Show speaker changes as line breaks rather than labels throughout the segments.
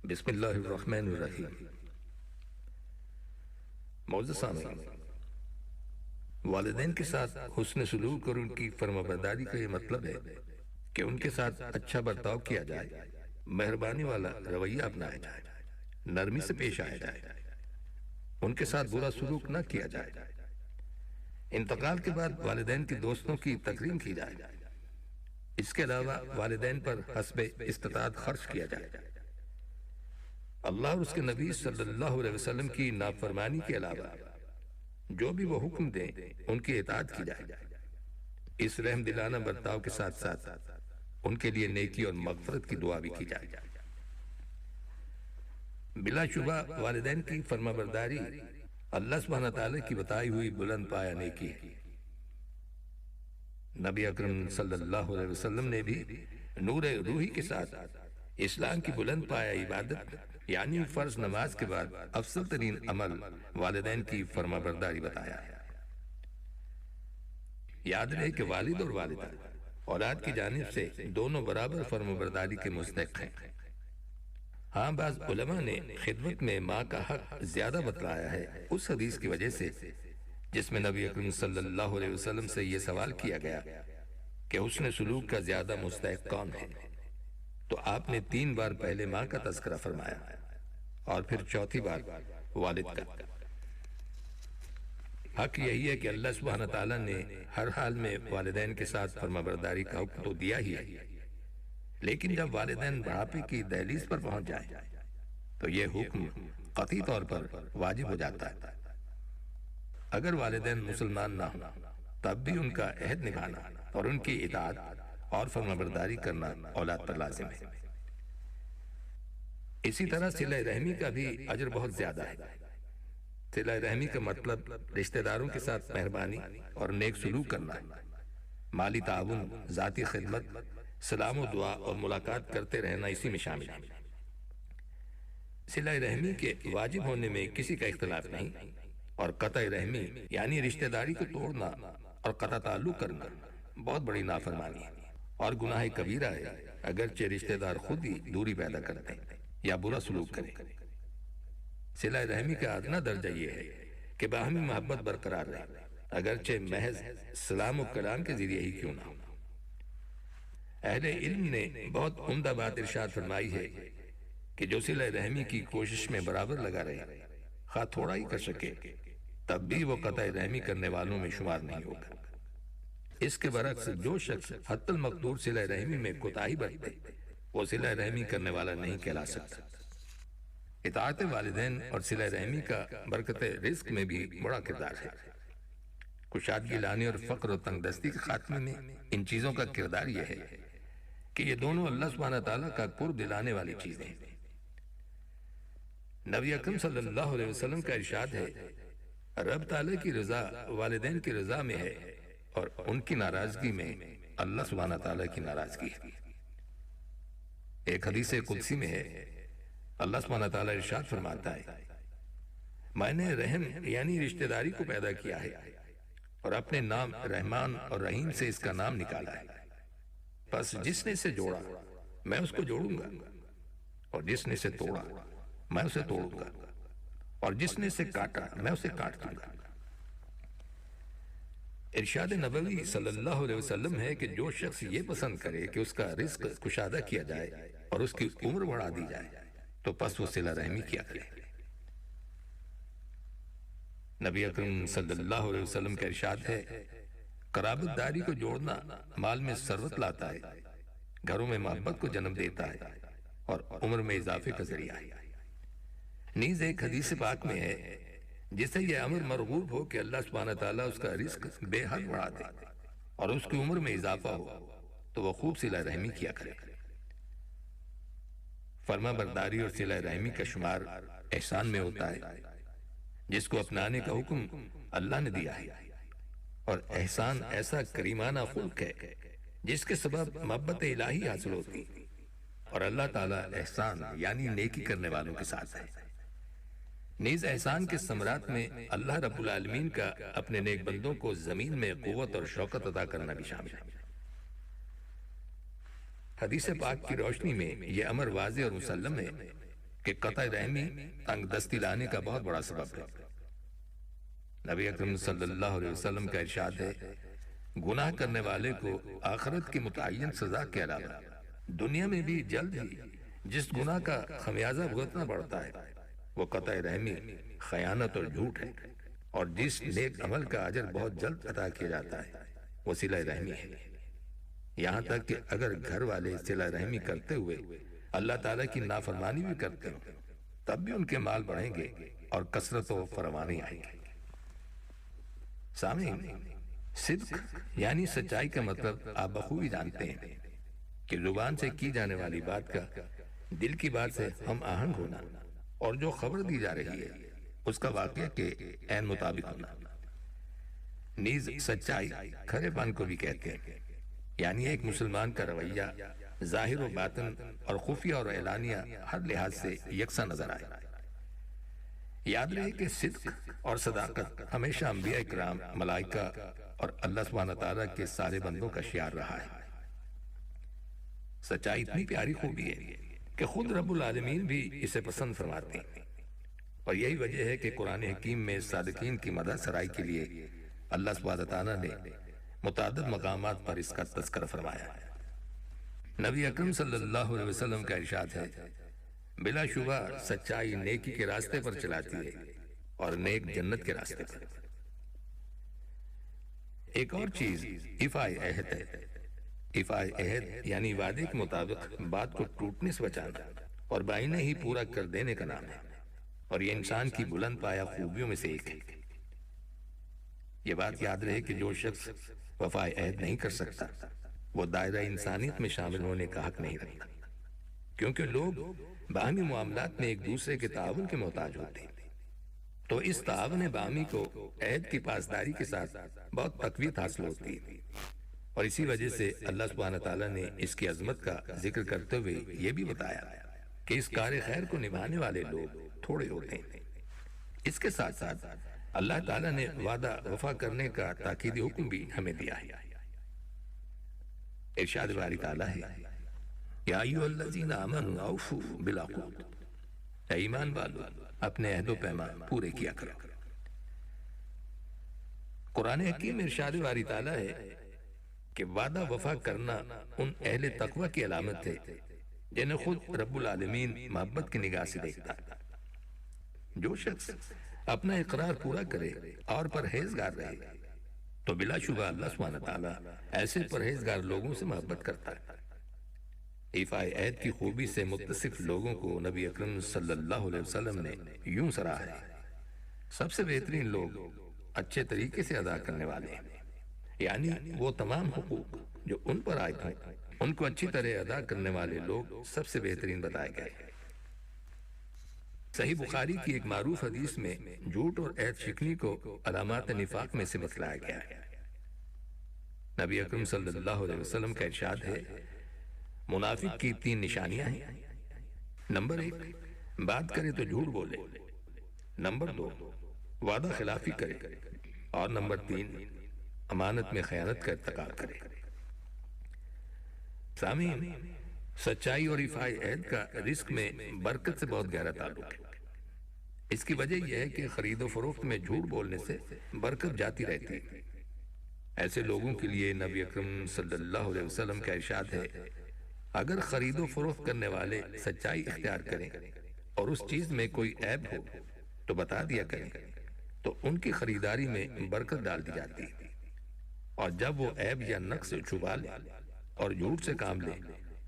بسم اللہ الرحمن الرحیم۔ معزز سامعین، والدین کے ساتھ حسن سلوک اور ان کی فرمانبرداری کا یہ مطلب ہے کہ ان کے ساتھ اچھا برتاؤ کیا جائے، مہربانی والا رویہ اپنایا جائے، نرمی سے پیش آیا جائے، ان کے ساتھ برا سلوک نہ کیا جائے، انتقال کے بعد والدین کے دوستوں کی تکریم کی جائے، اس کے علاوہ والدین پر حسب استطاعت خرچ کیا جائے، اللہ اور اس کے نبی صلی اللہ علیہ وسلم کی نافرمانی کے علاوہ جو بھی وہ حکم دیں ان کی اطاعت کی جائے، اس رحم دلانہ برتاؤ کے ساتھ ساتھ ان کے لیے نیکی اور مغفرت کی دعا بھی کی جائے۔ بلا شبہ والدین کی فرمانبرداری اللہ سبحانہ تعالیٰ کی بتائی ہوئی بلند پایہ نیکی ہے۔ نبی اکرم صلی اللہ علیہ وسلم نے بھی نور روحی کے ساتھ اسلام کی بلند پایہ عبادت یعنی فرض نماز کے بعد افضل ترین عمل والدین کی فرمانبرداری بتایا ہے۔ یاد رہے کہ والد اور والدہ اولاد کی جانب سے دونوں برابر فرمانبرداری کے مستحق ہیں۔ ہاں، بعض علماء نے خدمت میں ماں کا حق زیادہ بتلایا ہے اس حدیث کی وجہ سے جس میں نبی اکرم صلی اللہ علیہ وسلم سے یہ سوال کیا گیا کہ حسن سلوک کا زیادہ مستحق کون ہے، تو آپ نے 3 بار پہلے ماں کا تذکرہ فرمایا اور پھر چوتھی بار والد کا۔ حق یہی ہے کہ اللہ سبحانہ تعالیٰ نے ہر حال میں والدین کے ساتھ فرمانبرداری کا حکم تو دیا ہی ہے، لیکن جب والدین بڑھاپے کی دہلیز پر پہنچ جائیں تو یہ حکم قطعی طور پر واجب ہو جاتا ہے۔ اگر والدین مسلمان نہ ہوں تب بھی ان کا عہد نبھانا اور ان کی اطاعت اور فرمانبرداری کرنا اولاد پر لازم ہے۔ اسی طرح صلہ رحمی کا بھی اجر بہت زیادہ ہے۔ صلہ رحمی کا مطلب رشتہ داروں کے ساتھ مہربانی اور نیک سلوک کرنا ہے، مالی تعاون، ذاتی خدمت، سلام و دعا اور ملاقات کرتے رہنا اسی میں شامل ہے۔ صلہ رحمی کے واجب ہونے میں کسی کا اختلاف نہیں، اور قطع رحمی یعنی رشتہ داری کو توڑنا اور قطع تعلق کرنا بہت بڑی نافرمانی ہے اور گناہ کبیرہ ہے، اگرچہ رشتہ دار خود ہی دوری پیدا کرتے یا برا سلوک کریں۔ صلہ رحمی کا ادنا درجہ یہ ہے کہ باہمی محبت برقرار رہے، اگرچہ محض سلام و کلام کے ذریعے ہی کیوں نہ ہو۔ اہل علم نے بہت عمدہ بات ارشاد فرمائی ہے کہ جو صلہ رحمی کی کوشش میں برابر لگا رہے، خواہ تھوڑا ہی کر سکے، تب بھی وہ قطع رحمی کرنے والوں میں شمار نہیں ہوگا۔ اس کے برعکس جو شخص حتی المقدور صلہ رحمی میں کوتاہی برتے وہ صلہ رحمی کرنے والا نہیں کہلا سکتا۔ اطاعت والدین اور صلہ رحمی کا برکت رزق میں بھی بڑا کردار ہے۔ کشادگی لانے اور فقر و تنگ دستی کے خاتمے میں ان چیزوں کا کردار یہ ہے کہ یہ دونوں اللہ سبحانہ تعالیٰ کا قرب دلانے والی چیزیں ہیں۔ نبی اکرم صلی اللہ علیہ وسلم کا ارشاد ہے، رب تعالیٰ کی رضا والدین کی رضا میں ہے اور ان کی ناراضگی میں اللہ سبحانہ تعالیٰ کی ناراضگی ہے۔ ایک حدیث قدسی میں ہے، اللہ سبحانہ تعالیٰ ارشاد فرماتا ہے، میں نے رحم یعنی رشتہ داری کو پیدا کیا ہے اور اپنے نام رحمان اور رحیم سے اس کا نام نکالا ہے، پس جس نے اسے جوڑا میں اس کو جوڑوں گا، اور جس نے اسے توڑا میں اسے توڑوں گا، اور جس نے اسے کاٹا میں اسے کاٹ دوں گا۔ ارشاد نبوی صلی اللہ علیہ وسلم ہے کہ جو شخص یہ پسند کرے کہ اس کا رزق کشادہ کیا جائے اور اس کی عمر بڑھا دی جائے تو پس وہ صلہ رحمی کیا کرے۔ نبی اکرم صلی اللہ علیہ وسلم کا ارشاد ہے، قرابت داری کو جوڑنا مال میں ثروت لاتا ہے، گھروں میں محبت کو جنم دیتا ہے اور عمر میں اضافے کا ذریعہ ہے۔ نیز ایک حدیث پاک میں ہے، جس سے یہ امر مرغوب ہو کہ اللہ سبحانہ تعالیٰ اس کا رزق بے حد بڑھا دے اور اس کی عمر میں اضافہ ہو تو وہ خوب صلہ رحمی کیا کرے۔ فرما برداری اور صلہ رحمی کا شمار احسان میں ہوتا ہے جس کو اپنانے کا حکم اللہ نے دیا ہے، اور احسان ایسا کریمانہ خلق ہے جس کے سبب محبت الہی حاصل ہوتی اور اللہ تعالیٰ احسان یعنی نیکی کرنے والوں کے ساتھ ہے۔ نیز احسان کے ثمرات میں اللہ رب العالمین کا اپنے نیک بندوں کو زمین میں قوت اور شوکت عطا کرنا بھی شامل ہے۔ حدیث پاک کی روشنی میں یہ امر واضح اور مسلم ہے کہ قطع رحمی تنگ دستی لانے کا بہت بڑا سبب ہے۔ نبی اکرم صلی اللہ علیہ وسلم کا ارشاد ہے، گناہ کرنے والے کو آخرت کی متعین سزا کے علاوہ دنیا میں بھی جلد ہی جس گناہ کا خمیازہ بھگتنا پڑتا ہے وہ قطع رحمی، خیانت اور جھوٹ ہے، اور جس نیک عمل کا اجر بہت جلد عطا کیا جاتا ہے وہ صلہ رحمی ہے۔ یہاں تک کہ اگر گھر والے صلہ رحمی کرتے ہوئے اللہ تعالیٰ کی نافرمانی بھی کرتے ہوں تب بھی ان کے مال بڑھیں گے اور کثرت و فراوانی آئے گی۔ سامعین، صدق یعنی سچائی کا مطلب آپ بخوبی جانتے ہیں کہ زبان سے کی جانے والی بات کا دل کی بات سے ہم آہنگ ہونا، اور جو خبر دی جا رہی ہے اس کا واقعہ کے عین مطابق ہونا۔ نیز سچائی کھرے پن کو بھی کہتے ہیں، یعنی ایک مسلمان کا رویہ ظاہر و باطن اور خفیہ اور اعلانیہ ہر لحاظ سے یکساں نظر آئے۔ یاد رہے کہ صدق اور صداقت ہمیشہ انبیاء اکرام، ملائکہ اور اللہ سبحانہ تعالیٰ کے سارے بندوں کا شعار رہا ہے۔ سچائی اتنی پیاری خوبی ہے کہ خود رب العالمین بھی اسے پسند فرماتے ہیں، اور یہی وجہ ہے کہ قرآن حکیم میں صادقین کی مدح سرائی کے لیے اللہ سبحانہ تعالیٰ نے متعدد مقامات پر اس کا تذکرہ فرمایا ہے۔ نبی اکرم صلی اللہ علیہ وسلم کا ارشاد ہے، بلا شبہ سچائی نیکی کے راستے پر چلاتی ہے اور نیک جنت کے راستے پر۔ ایک اور چیز ایفائے عہد ہے۔ ایفائے عہد یعنی وعدے کے مطابق بات کو ٹوٹنے سے بچانا اور بائنے ہی پورا کر دینے کا نام ہے، اور یہ انسان کی بلند پایہ خوبیوں میں سے ایک ہے۔ یہ بات یاد رہے کہ جو شخص وفائے عہد نہیں کر سکتا وہ دائرہ انسانیت میں شامل ہونے کا حق نہیں رکھتا، کیونکہ لوگ باہمی معاملات میں ایک دوسرے کے تعاون کے محتاج ہوتے ہیں، تو اس تعاون باہمی کو عہد کی پاسداری کے ساتھ بہت تقویت حاصل ہوتی ہے، اور اسی وجہ سے اللہ سبحانہ تعالیٰ نے اس کی عظمت کا ذکر کرتے ہوئے یہ بھی بتایا کہ اس کار خیر کو نبھانے والے لوگ تھوڑے ہوتے ہیں۔ اس کے ساتھ ساتھ اللہ تعالیٰ نے وعدہ وفا کرنے کا تاکیدی حکم بھی ہمیں دیا ہے۔ ارشاد باری تعالیٰ ہے، یا ایھا الذین آمنوا اوفوا بالعقود، اے ایمان والو اپنے عہد و پیمان پورے کیا کرو۔ قرآن حکیم میں ارشاد باری تعالیٰ ہے کہ وعدہ وفا کرنا ان اہل تقوی کی علامت ہے جنہیں خود رب العالمین محبت کی نگاہ سے دیکھتا ہے۔ جو شخص اپنا اقرار پورا کرے اور پرہیزگار رہے تو بلا شبہ اللہ سبحانہ تعالیٰ ایسے پرہیزگار لوگوں سے محبت کرتا ہے۔ ایفائے عہد کی خوبی سے متصف لوگوں کو نبی اکرم صلی اللہ علیہ وسلم نے یوں سراہا ہے، سب سے بہترین لوگ اچھے طریقے سے ادا کرنے والے ہیں، یعنی وہ تمام حقوق جو ان پر عائد ہیں ان کو اچھی طرح ادا کرنے والے لوگ سب سے بہترین بتائے گئے ہیں۔ صحیح بخاری کی ایک معروف حدیث میں جھوٹ اور عہد شکنی کو علامات نفاق میں سے بتلایا گیا ہے۔ نبی اکرم صلی اللہ علیہ وسلم کا ارشاد ہے، منافق کی 3 نشانیاں ہیں۔ نمبر 1، بات کرے تو جھوٹ بولے، نمبر 2، وعدہ خلافی کرے، اور نمبر 3، امانت میں خیانت کا ارتکاب کرے۔ سامعین، سچائی اور ایفائے عہد کا رزق میں برکت سے بہت گہرا تعلق ہے۔ اس کی وجہ یہ ہے کہ خرید و فروخت میں جھوٹ بولنے سے برکت جاتی رہتی ہے۔ ایسے لوگوں کے لیے نبی اکرم صلی اللہ علیہ وسلم کا ارشاد ہے، اگر خرید و فروخت کرنے والے سچائی اختیار کریں اور اس چیز میں کوئی عیب ہو تو بتا دیا کریں تو ان کی خریداری میں برکت ڈال دی جاتی ہے، اور جب وہ عیب یا نقص چھپا لیں اور جھوٹ سے کام لیں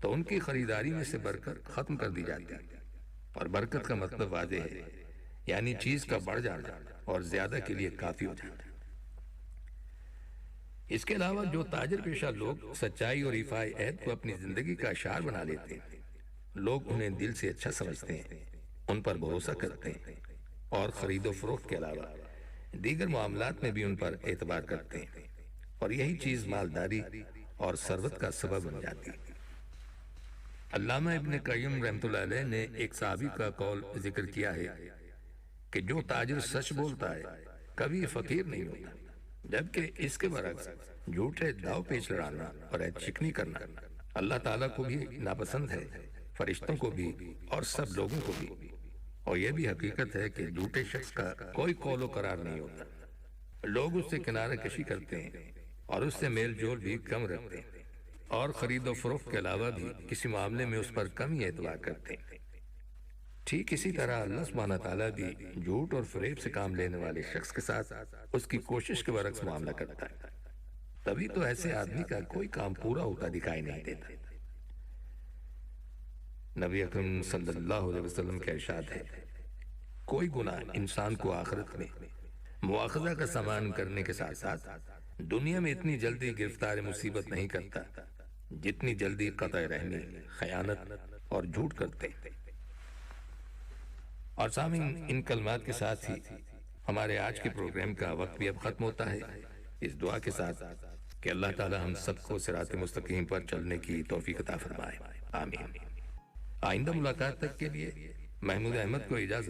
تو ان کی خریداری میں سے برکت ختم کر دی جاتی ہے۔ اور برکت کا مطلب واضح ہے، یعنی چیز کا بڑھ جانا اور زیادہ کے لیے کافی ہو جانا۔ اس کے علاوہ جو تاجر پیشہ لوگ سچائی اور ایفائے عہد کو اپنی زندگی کا شعار بنا لیتے ہیں، لوگ انہیں دل سے اچھا سمجھتے ہیں، ان پر بھروسہ کرتے ہیں، اور خرید و فروخت کے علاوہ دیگر معاملات میں بھی ان پر اعتبار کرتے ہیں، اور یہی چیز مالداری اور ثروت کا سبب بن جاتی ہے۔ علامہ ابن قیم رحمۃ اللہ علیہ نے ایک صحابی کا قول ذکر کیا ہے کہ جو تاجر سچ بولتا ہے کبھی فقیر نہیں ہوتا، جبکہ اس کے برعکس جھوٹے داؤ پیچ لڑانا اور عہد شکنی کرنا اللہ تعالیٰ کو بھی ناپسند ہے، فرشتوں کو بھی اور سب لوگوں کو بھی۔ اور یہ بھی حقیقت ہے کہ جھوٹے شخص کا کوئی قول و قرار نہیں ہوتا، لوگ اس سے کنارہ کشی کرتے ہیں اور اس سے میل جول بھی کم رکھتے ہیں، اور خرید و فروخت کے علاوہ بھی کسی معاملے میں اس پر کم ہی اعتبار کرتے ہیں۔ ٹھیک اسی طرح اللہ سبحانہ تعالیٰ بھی جھوٹ اور فریب سے کام لینے والے شخص کے ساتھ اس کی کوشش کے برعکس معاملہ کرتا ہے، تبھی تو ایسے آدمی کا کوئی کام پورا ہوتا دکھائی نہیں دیتا۔ نبی اکرم صلی اللہ علیہ وسلم کا ارشاد ہے، کوئی گناہ انسان کو آخرت میں مواخذہ کا سامان کرنے کے ساتھ ساتھ دنیا میں اتنی جلدی گرفتار مصیبت نہیں کرتا جتنی جلدی قطع رحمی، خیانت اور جھوٹ کرتے ہیں۔ اور سامعین، ان کلمات کے ساتھ ہی ہمارے آج کے پروگرام کا وقت بھی اب ختم ہوتا ہے، اس دعا کے ساتھ کہ اللہ تعالی ہم سب کو صراط مستقیم پر چلنے کی توفیق عطا فرمائے، آمین۔ آئندہ ملاقات تک کے لیے محمود احمد کو اجازت